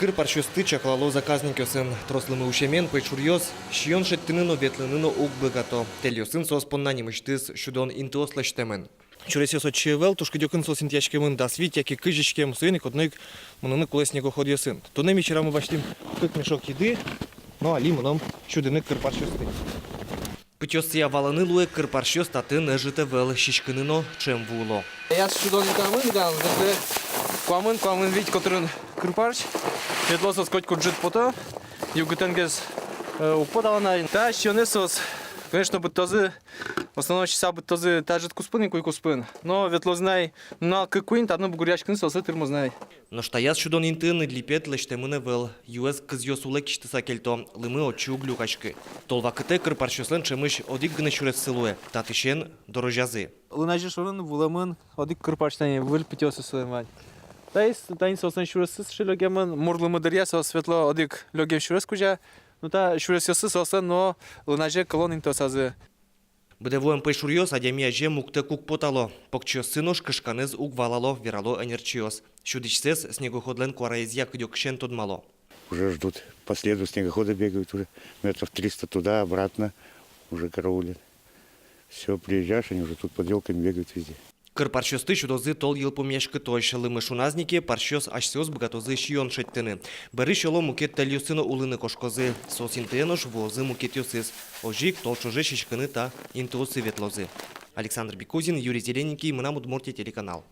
Кыр парчосты чаклало заказникёсын трослымы ушемен пейчурьёс, шион шеттыныно ветлыныно угбыгато. Тельёсын соспонна немыштыз шудон интуослаштемен. Чуресёс очевел, тушкадёкын сосинтячкемын да свитяки кыжичкем сыник однык мыныны кулеснего ходьёсын. Тунем вечером мы баштим как мешок еды, ну али мыном чудыны кыр парчосты. Пытёсыя валаны луэ кыр парчос таты нежите вел щичкыныно чем вуло. Я шудон камын гал, камын вить, который кырпарч. Ветлосос котку джит пото, югутенгес упадалана. Та щонесос, конечно, бытозы, в основном часа бытозы та жит куспын и куспын. Но ветлознай на какуин та ну бугурячкин сосы тырмознай. Но штаяс шудон интын идлипет лештемыне вел, юэс кызьёсуле киштыса кельто, лымы очу глюкачкы. Толвакыте кыр парчослен чемыш одик гыне чурес сылуэ, татышен дорожазы. Лунажи шурын вуламын, одик кырпарчтане выл питёсы сылымать. Тайн сосын шуресыз шилогемын, мурлымы дырья со светло одик логем шурес кужа. Ну та шуресёсы сосын, но лунажи колон интосазы. Бдевоем пейшурьёс адямия же мукте кук потало, покчёс сынош кышканыз угвалало верало энерчиос. Шудичсес снегоходлен куараизья кыдёкшен тодмало. Уже ждут, по следу снегоходы бегают уже метров 300 туда, обратно, уже караулят. Все, приезжаешь, они уже тут под елками бегают везде. Кыр парчосты чудозы тол елпомешкы тойш, лымы шуназники парчос ашсёс бгатозы шион шеттыны. Бары шоло мукет тельюсыно улыны кошкозы, сосинтенош возы мукет ёсыз. Ожик толчоже шишкыны та интуосы ветлозы. Александр Бекузин, Юрий Зелененький, Мынамудмуртия телеканал.